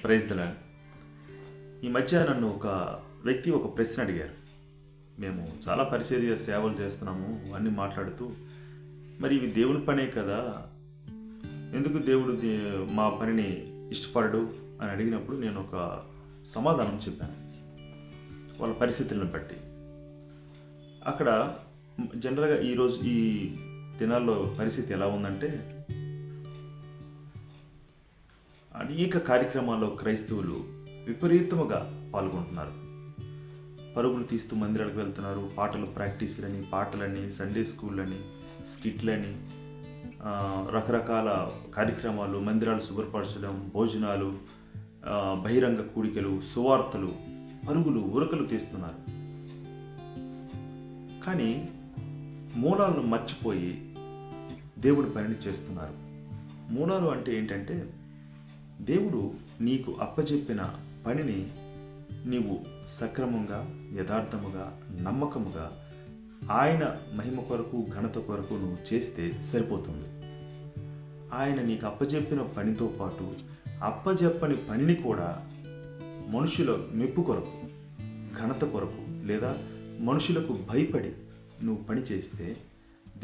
Praise the lord. ఈ మధ్య నన్ను ఒక వ్యక్తి ఒక ప్రశ్న అడిగారు. మేము చాలా పరిచర్య సేవలు చేస్తున్నాము అన్నీ మాట్లాడుతూ, మరి ఇవి దేవుని పనే కదా, ఎందుకు దేవుడు మా పనిని ఇష్టపడడు అని అడిగినప్పుడు నేను ఒక సమాధానం చెప్పాను వాళ్ళ పరిస్థితులను బట్టి. అక్కడ జనరల్గా ఈరోజు ఈ దినాల్లో పరిస్థితి ఎలా ఉందంటే, అనేక కార్యక్రమాల్లో క్రైస్తవులు విపరీతముగా పాల్గొంటున్నారు. పరుగులు తీస్తూ మందిరాలకు వెళ్తున్నారు. పాటలు ప్రాక్టీసులని, పాటలని, సండే స్కూళ్ళని, స్కిట్లని, రకరకాల కార్యక్రమాలు, మందిరాలు శుభ్రపరచడం, భోజనాలు, బహిరంగ కూడికలు, సువార్తలు, పరుగులు ఉరకలు తీస్తున్నారు. కానీ మూలాలను మర్చిపోయి దేవుడి పనిని చేస్తున్నారు. మూలాలు అంటే ఏంటంటే, దేవుడు నీకు అప్పచెప్పిన పనిని నీవు సక్రమంగా, యథార్థముగా, నమ్మకముగా ఆయన మహిమ కొరకు, ఘనత కొరకు నువ్వు చేస్తే సరిపోతుంది. ఆయన నీకు అప్పచెప్పిన పనితో పాటు అప్పచెప్పని పనిని కూడా మనుషుల మెప్పు కొరకు, ఘనత కొరకు, లేదా మనుషులకు భయపడి నువ్వు పని చేస్తే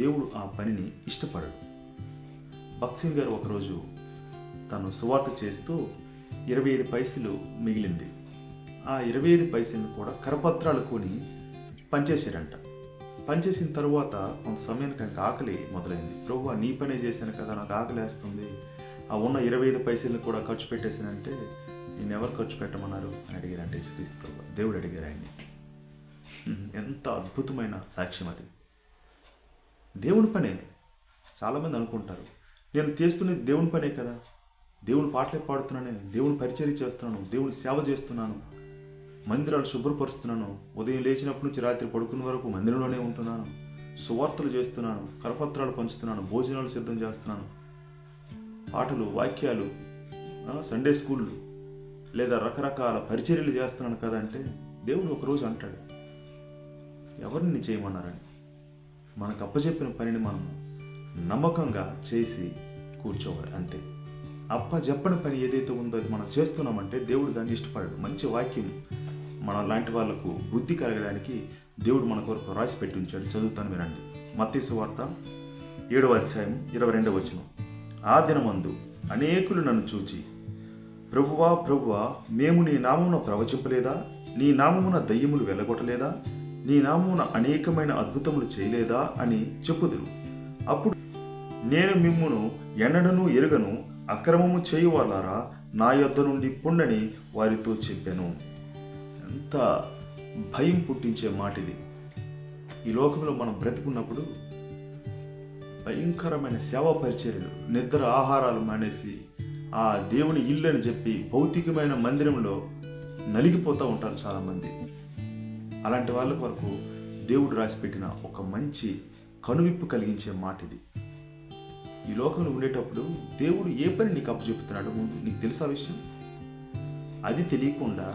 దేవుడు ఆ పనిని ఇష్టపడడు. భక్త్ సింగ్ గారు ఒకరోజు తను సువార్త చేస్తూ 25 పైసలు మిగిలింది. ఆ 25 పైసలను కూడా కరపత్రాలు కొని పనిచేశారంట. పనిచేసిన తర్వాత కొంత సమయానికి ఆయనకు ఆకలి మొదలైంది. ప్రభువా, నీ పనే చేశాను కదా, నాకు ఆకలి వేస్తుంది, ఆ ఉన్న 25 పైసలను కూడా ఖర్చు పెట్టేశానంటే నేను ఎవరు ఖర్చు పెట్టమన్నారు అని అడిగారంటే యేసుక్రీస్తు ప్రభువా. దేవుడు అడిగారు ఆయన్ని. ఎంత అద్భుతమైన సాక్ష్యం అది. దేవుని పనే. చాలామంది అనుకుంటారు, నేను చేస్తున్నది దేవుని పనే కదా, దేవుని పాటలే పాడుతున్నాను, దేవుని పరిచర్య చేస్తున్నాను, దేవుని సేవ చేస్తున్నాను, మందిరాలు శుభ్రపరుస్తున్నాను, ఉదయం లేచినప్పటి నుంచి రాత్రి పడుకున్న వరకు మందిరంలోనే ఉంటున్నాను, సువార్తలు చేస్తున్నాను, కరపత్రాలు పంచుతున్నాను, భోజనాలు సిద్ధం చేస్తున్నాను, పాటలు, వాక్యాలు, సండే స్కూళ్ళు లేదా రకరకాల పరిచర్యలు చేస్తున్నాను కదా అంటే దేవుడు ఒకరోజు అంటాడు, ఎవరిని చేయమన్నారని. మనకు అప్పచెప్పిన పనిని మనం నమ్మకంగా చేసి కూర్చోవాలి, అంతే. అప్పచెప్పని పని ఏదైతే ఉందో అది మనం చేస్తున్నామంటే దేవుడు దాన్ని ఇష్టపడడు. మంచి వాక్యం మన లాంటి వాళ్ళకు బుద్ధి కలగడానికి దేవుడు మన కొరకు రాసి పెట్టి ఉంచాడు. చదువుతాను, వినండి. మత్తయి సువార్త 7వ అధ్యాయం 22వ వచనం. ఆ దినమందు అనేకులు నన్ను చూచి, ప్రభువా ప్రభువా, మేము నీ నామమున ప్రవచింపలేదా, నీ నామమున దయ్యములు వెళ్ళగొట్టలేదా, నీ నామమున అనేకమైన అద్భుతములు చేయలేదా అని చెప్పుదురు. అప్పుడు నేను మిమ్మును ఎన్నడనూ ఎరుగను, అక్రమము చేయువాలారా నా యొద్ద నుండి పొండని వారితో చెప్పాను. ఎంత భయం పుట్టించే మాట ఇది. ఈ లోకంలో మనం బ్రతుకున్నప్పుడు భయంకరమైన సేవా పరిచర్యలు, నిద్ర ఆహారాలు మానేసి ఆ దేవుని ఇల్లు అని చెప్పి భౌతికమైన మందిరంలో నలిగిపోతూ ఉంటారు చాలామంది. అలాంటి వాళ్ళ వరకు దేవుడు రాసిపెట్టిన ఒక మంచి కనువిప్పు కలిగించే మాట ఇది. ఈ లోకంలో ఉండేటప్పుడు దేవుడు ఏ పని నీకు అప్పచెప్పుతున్నాడో ముందు నీకు తెలుసా విషయం? అది తెలియకుండా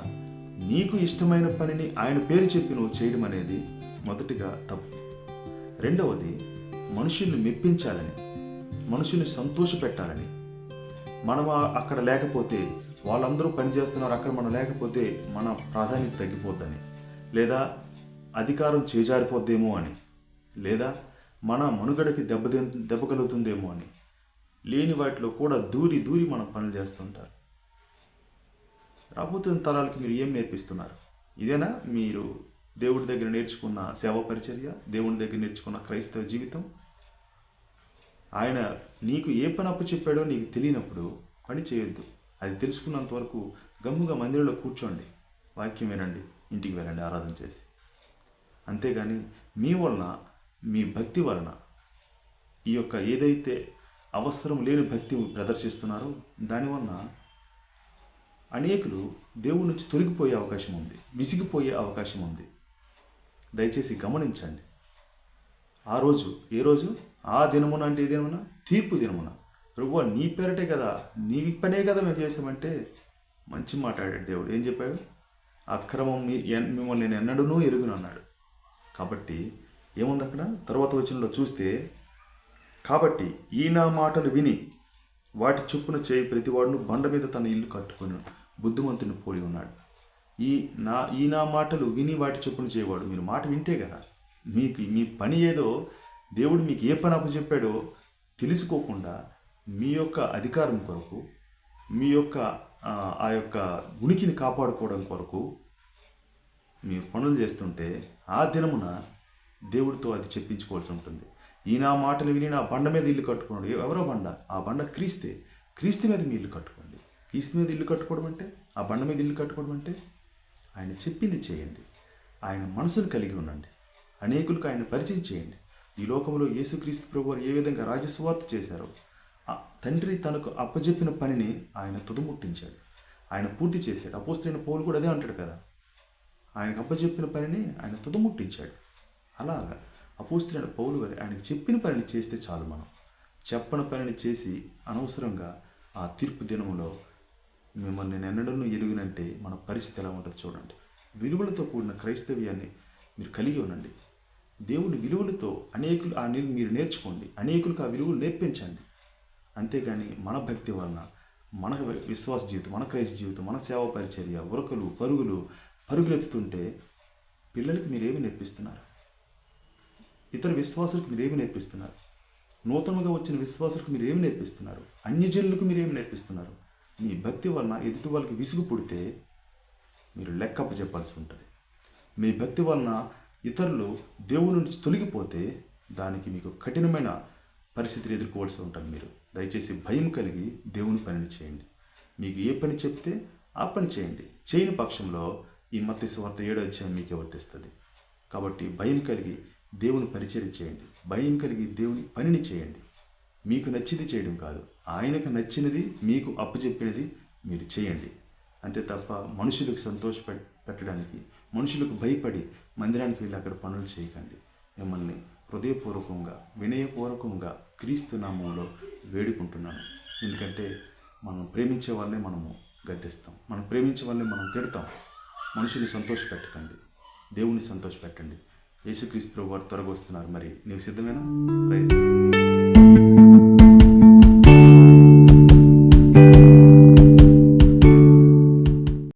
నీకు ఇష్టమైన పనిని ఆయన పేరు చెప్పి నువ్వు చేయడం అనేది మొదటిగా తప్పు. రెండవది, మనుషుల్ని మెప్పించాలని, మనుషుల్ని సంతోషపెట్టాలని. మనం అక్కడ లేకపోతే వాళ్ళందరూ పని చేస్తున్నారు, అక్కడ మనం లేకపోతే మన ప్రాధాన్యత తగ్గిపోద్దని, లేదా అధికారం చేజారిపోద్దేమో అని, లేదా మన మనుగడకి దెబ్బ కలుగుతుందేమో అని లేని వాటిలో కూడా దూరి మనం పనులు చేస్తుంటారు. రాబోతున్న తరాలకి మీరు ఏం నేర్పిస్తున్నారు? ఇదేనా మీరు దేవుడి దగ్గర నేర్చుకున్న సేవా పరిచర్య, దేవుని దగ్గర నేర్చుకున్న క్రైస్తవ జీవితం? ఆయన నీకు ఏ పని అప్పు చెప్పాడో నీకు తెలియనప్పుడు పని చేయొద్దు. అది తెలుసుకున్నంత వరకు గమ్ముగా మందిరంలో కూర్చోండి, వాక్యం వినండి, ఇంటికి వెళ్ళండి ఆరాధన చేసి. అంతేగాని మీ వలన, మీ భక్తి వలన ఈ యొక్క ఏదైతే అవసరం లేని భక్తి ప్రదర్శిస్తున్నారో దానివలన అనేకులు దేవుడి నుంచి తొలగిపోయే అవకాశం ఉంది, విసిగిపోయే అవకాశం ఉంది. దయచేసి గమనించండి. ఆ రోజు ఏ రోజు? ఆ దినమున అంటే ఏ దినమున? తీర్పు దినమున. ప్రభువా, నీ పేరటే కదా, నీ పనే కదా మేము చేసామంటే మంచి మాట్లాడాడు దేవుడు. ఏం చెప్పాడు? అక్రమం మిమ్మల్ని నేను ఎన్నడూనూ ఎరుగును అన్నాడు. కాబట్టి ఏముంది అక్కడ? తర్వాత వచనంలో చూస్తే, కాబట్టి ఈ నా మాటలు విని వాటి చొప్పున చేయి ప్రతివాడును బండ మీద తన ఇల్లు కట్టుకొను. బుద్ధిమంతుని పోలి ఉన్నాడు. ఈ నా మాటలు విని వాటి చొప్పున చేయవాడు. మీరు మాట వింటే కదా, మీ పని ఏదో, దేవుడు మీకు ఏ పని అప్పచెప్పాడో తెలుసుకోకుండా మీ యొక్క అధికారం కొరకు, మీ యొక్క ఆ యొక్క ఉనికిని కాపాడుకోవడం కొరకు మీరు పనులు చేస్తుంటే ఆ దినమున దేవుడితో అది చెప్పించుకోవాల్సి ఉంటుంది. ఈ నా మాటలు విని నా బండ మీద ఇల్లు కట్టుకున్నాడు. ఎవరో బండ? ఆ బండ క్రీస్తే. క్రీస్తు మీద మీ ఇల్లు కట్టుకోండి. క్రీస్తు మీద ఇల్లు కట్టుకోవడం అంటే, ఆ బండ మీద ఇల్లు కట్టుకోవడం అంటే ఆయన చెప్పింది చేయండి. ఆయన మనసును కలిగి ఉండండి. అనేకులకు ఆయన పరిచయం చేయండి. ఈ లోకంలో యేసుక్రీస్తు ప్రభువారు ఏ విధంగా రాజసువార్త చేశారో, తండ్రి తనకు అప్పజెప్పిన పనిని ఆయన తుదముట్టించాడు, ఆయన పూర్తి చేశాడు. అపోస్తలుడైన పౌలు కూడా అదే అంటాడు కదా, ఆయనకు అప్పజెప్పిన పనిని ఆయన తుదముట్టించాడు. అలాగా అపోస్తలుడైన పౌలు గారు ఆయనకు చెప్పిన పనిని చేస్తే చాలు. మనం చెప్పని పనిని చేసి అనవసరంగా ఆ తీర్పు దినంలో మిమ్మల్ని ఎన్నడూ ఎలుగునంటే మన పరిస్థితి ఎలా ఉంటుంది చూడండి. విలువలతో కూడిన క్రైస్తవ్యాన్ని మీరు కలిగి ఉండండి. దేవుని విలువలతో అనేకులు మీరు నేర్చుకోండి. అనేకులకు ఆ విలువలు నేర్పించండి. అంతేగాని మన భక్తి వలన, మన విశ్వాస జీవితం, మన క్రైస్త జీవితం, మన సేవా పరిచర్య, ఉరకలు పరుగులెత్తుతుంటే పిల్లలకి మీరేమి నేర్పిస్తున్నారు? ఇతర విశ్వాసులకు మీరేమి నేర్పిస్తున్నారు? నూతనంగా వచ్చిన విశ్వాసులకు మీరేమి నేర్పిస్తున్నారు? అన్యజనులకు మీరేమి నేర్పిస్తున్నారు? మీ భక్తి వలన ఎదుటి వాళ్ళకి విసుగు పుడితే మీరు లెక్కప్ప చెప్పాల్సి ఉంటుంది. మీ భక్తి వలన ఇతరులు దేవుని నుంచి తొలగిపోతే దానికి మీకు కఠినమైన పరిస్థితిని ఎదుర్కోవాల్సి ఉంటుంది. మీరు దయచేసి భయం కలిగి దేవుని పనిని చేయండి. మీకు ఏ పని చెప్తే ఆ పని చేయండి. చేయని పక్షంలో ఈ మత్తయి సువార్త 7వ అధ్యాయం మీకే వర్తిస్తుంది. కాబట్టి భయం కలిగి దేవుని పరిచర్య చేయండి. భయం కలిగి దేవుని పనిని చేయండి. మీకు నచ్చింది చేయడం కాదు, ఆయనకు నచ్చినది, మీకు అప్పచెప్పినది మీరు చేయండి. అంతే తప్ప మనుషులకు పెట్టడానికి, మనుషులకు భయపడి మందిరానికి వెళ్ళి అక్కడ పనులు చేయకండి. మిమ్మల్ని హృదయపూర్వకంగా, వినయపూర్వకంగా క్రీస్తు నామములో వేడుకుంటున్నాను. ఎందుకంటే మనం ప్రేమించే వాళ్ళనే మనము గద్దిస్తాం, మనం ప్రేమించే వాళ్ళని మనం తిడతాం. మనుషుల్ని సంతోషపెట్టకండి, దేవుని సంతోషపెట్టండి. యేసుక్రీస్తు ప్రభువారు త్వరగా వస్తున్నారు. మరి నీవు సిద్ధమేనా? ప్రైజ్.